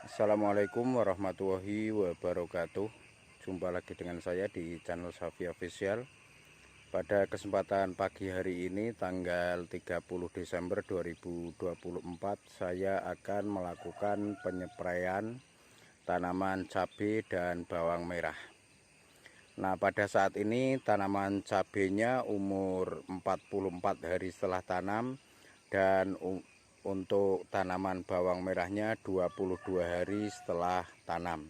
Assalamualaikum warahmatullahi wabarakatuh. Jumpa lagi dengan saya di channel Safi Official. Pada kesempatan pagi hari ini tanggal 30 Desember 2024, saya akan melakukan penyepraian tanaman cabai dan bawang merah. Nah, pada saat ini tanaman cabainya umur 44 hari setelah tanam, dan untuk tanaman bawang merahnya 22 hari setelah tanam.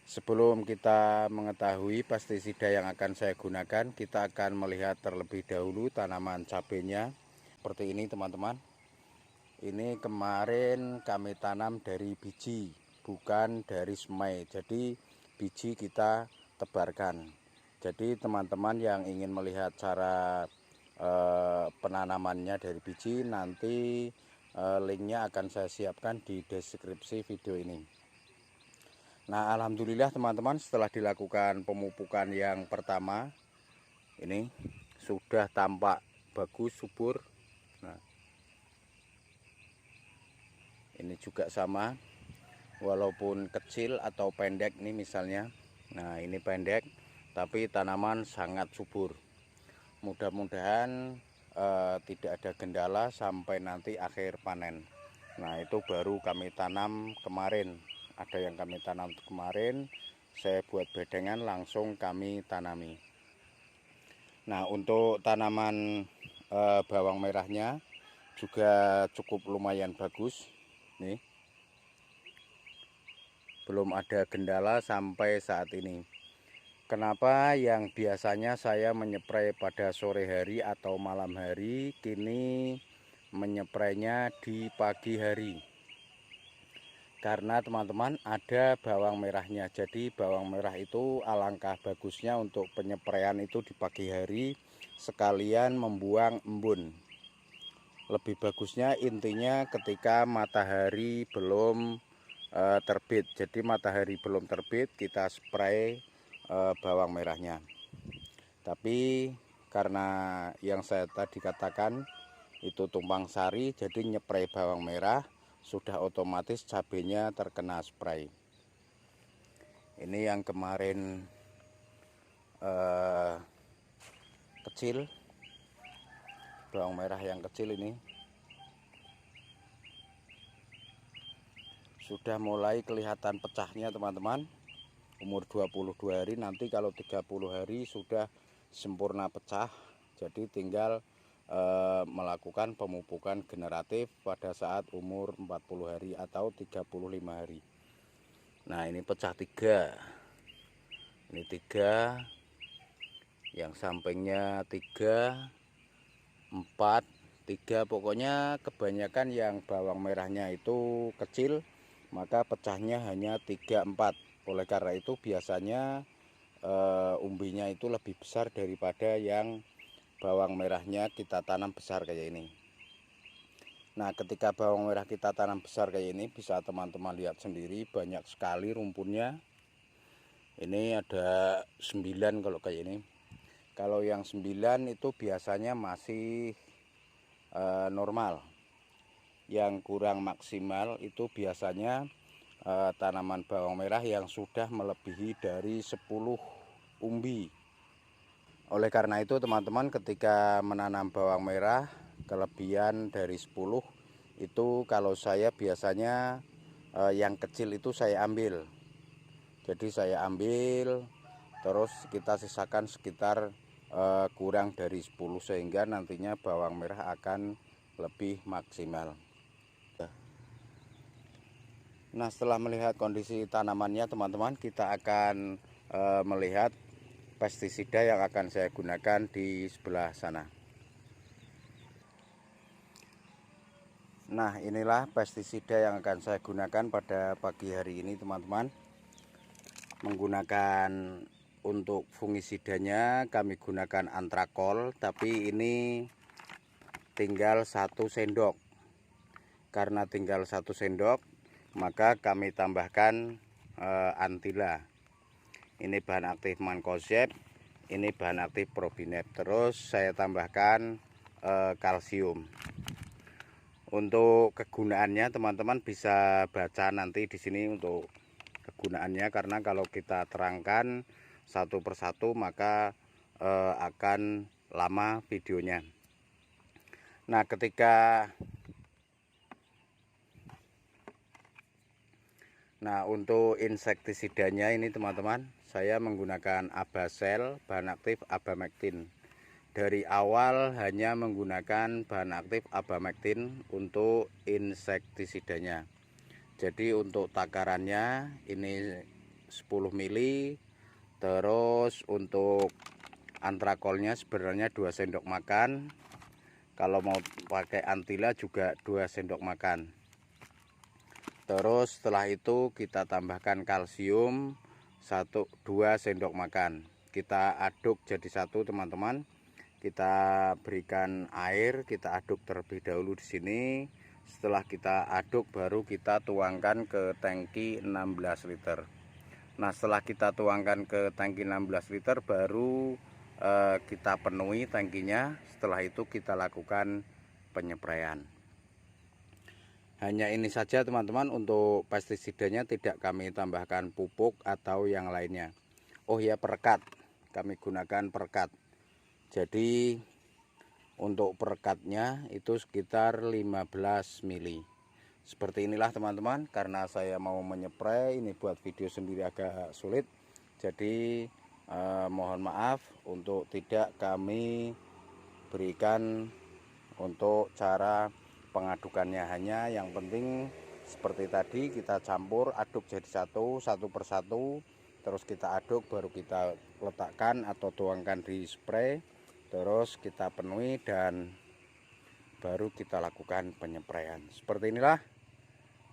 Sebelum kita mengetahui pestisida yang akan saya gunakan, kita akan melihat terlebih dahulu tanaman cabainya. Seperti ini teman-teman. Ini kemarin kami tanam dari biji, bukan dari semai. Jadi biji kita tebarkan. Jadi teman-teman yang ingin melihat cara penanamannya dari biji, nanti linknya akan saya siapkan di deskripsi video ini. Nah, alhamdulillah teman-teman, setelah dilakukan pemupukan yang pertama, ini sudah tampak bagus, subur. Nah, ini juga sama, walaupun kecil atau pendek nih misalnya. Nah, ini pendek tapi tanaman sangat subur. Mudah-mudahan tidak ada kendala sampai nanti akhir panen. Nah, itu baru kami tanam kemarin. Ada yang kami tanam kemarin, saya buat bedengan langsung kami tanami. Nah, untuk tanaman bawang merahnya juga cukup lumayan bagus. Nih, belum ada kendala sampai saat ini. Kenapa yang biasanya saya menyeprai pada sore hari atau malam hari, kini menyeprainya di pagi hari? Karena teman-teman ada bawang merahnya. Jadi bawang merah itu alangkah bagusnya untuk penyepraian itu di pagi hari, sekalian membuang embun. Lebih bagusnya intinya ketika matahari belum terbit. Jadi matahari belum terbit kita spray bawang merahnya. Tapi karena yang saya tadi katakan itu tumpang sari, jadi nyepray bawang merah sudah otomatis cabenya terkena spray. Ini yang kemarin kecil, bawang merah yang kecil ini sudah mulai kelihatan pecahnya teman-teman. Umur 22 hari, nanti kalau 30 hari sudah sempurna pecah. Jadi tinggal melakukan pemupukan generatif pada saat umur 40 hari atau 35 hari. Nah, ini pecah 3. Ini 3, yang sampingnya 3, 4, 3, pokoknya kebanyakan yang bawang merahnya itu kecil, maka pecahnya hanya 3, 4. Oleh karena itu biasanya umbinya itu lebih besar daripada yang bawang merahnya kita tanam besar kayak ini. Nah, ketika bawang merah kita tanam besar kayak ini, bisa teman-teman lihat sendiri banyak sekali rumputnya. Ini ada 9 kalau kayak ini. Kalau yang 9 itu biasanya masih normal. Yang kurang maksimal itu biasanya tanaman bawang merah yang sudah melebihi dari 10 umbi. Oleh karena itu teman-teman, ketika menanam bawang merah kelebihan dari 10 itu, kalau saya biasanya yang kecil itu saya ambil. Jadi saya ambil, terus kita sisakan sekitar kurang dari 10, sehingga nantinya bawang merah akan lebih maksimal. Nah, setelah melihat kondisi tanamannya teman-teman, kita akan melihat pestisida yang akan saya gunakan di sebelah sana. Nah, inilah pestisida yang akan saya gunakan pada pagi hari ini teman-teman. Menggunakan untuk fungisidanya kami gunakan antrakol, tapi ini tinggal 1 sendok. Karena tinggal 1 sendok, maka kami tambahkan antila. Ini bahan aktif mancozeb, ini bahan aktif probinep. Terus saya tambahkan kalsium. Untuk kegunaannya teman-teman bisa baca nanti di sini untuk kegunaannya, karena kalau kita terangkan satu persatu maka akan lama videonya. Nah, untuk insektisidanya ini teman-teman, saya menggunakan Abasel, bahan aktif Abamectin. Dari awal hanya menggunakan bahan aktif Abamectin untuk insektisidanya. Jadi untuk takarannya ini 10 mili. Terus untuk antrakolnya sebenarnya 2 sendok makan. Kalau mau pakai antila juga 2 sendok makan. Terus setelah itu kita tambahkan kalsium 2 sendok makan. Kita aduk jadi satu teman-teman. Kita berikan air, kita aduk terlebih dahulu di sini. Setelah kita aduk baru kita tuangkan ke tangki 16 liter. Nah, setelah kita tuangkan ke tangki 16 liter baru kita penuhi tangkinya. Setelah itu kita lakukan penyepraian. Hanya ini saja teman-teman, untuk pestisidanya tidak kami tambahkan pupuk atau yang lainnya. Oh ya, perekat, kami gunakan perekat. Jadi untuk perekatnya itu sekitar 15 mili. Seperti inilah teman-teman, karena saya mau menyepray ini buat video sendiri agak sulit. Jadi mohon maaf untuk tidak kami berikan untuk cara pengadukannya. Hanya yang penting seperti tadi, kita campur aduk jadi satu persatu, terus kita aduk baru kita letakkan atau tuangkan di spray, terus kita penuhi dan baru kita lakukan penyepraian. Seperti inilah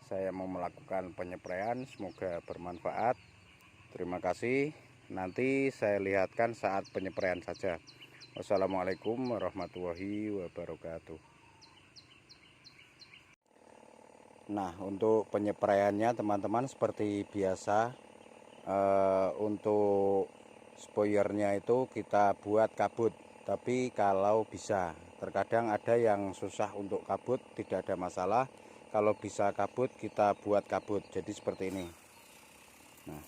saya mau melakukan penyepraian, semoga bermanfaat. Terima kasih. Nanti saya lihatkan saat penyepraian saja. Wassalamualaikum warahmatullahi wabarakatuh. Nah, untuk penyepraiannya teman-teman seperti biasa, untuk spoyernya itu kita buat kabut. Tapi kalau bisa, terkadang ada yang susah untuk kabut, tidak ada masalah. Kalau bisa kabut kita buat kabut, jadi seperti ini. Nah,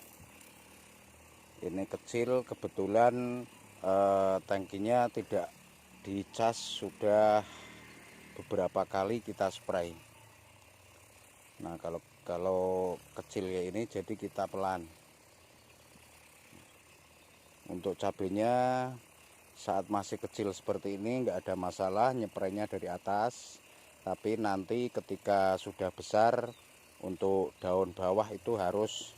ini kecil, kebetulan tangkinya tidak dicas, sudah beberapa kali kita spray. Nah, kalau kecil ya ini, jadi kita pelan. Untuk cabenya saat masih kecil seperti ini nggak ada masalah, nyepraynya dari atas. Tapi nanti ketika sudah besar, untuk daun bawah itu harus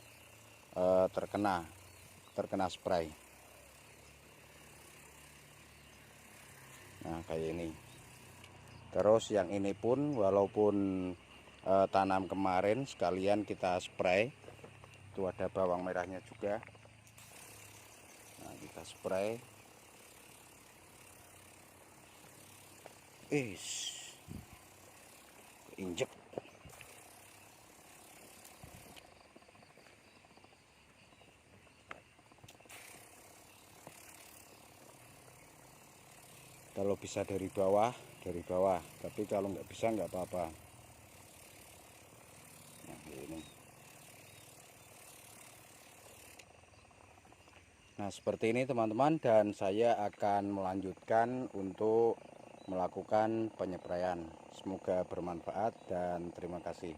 terkena spray. Nah, kayak ini. Terus yang ini pun walaupun tanam kemarin sekalian kita spray. Itu ada bawang merahnya juga. Nah, kita spray. Injek. Kalau bisa dari bawah, tapi kalau nggak bisa nggak apa-apa. Nah, ini. Nah, seperti ini teman-teman, dan saya akan melanjutkan untuk melakukan penyepraian. Semoga bermanfaat dan terima kasih.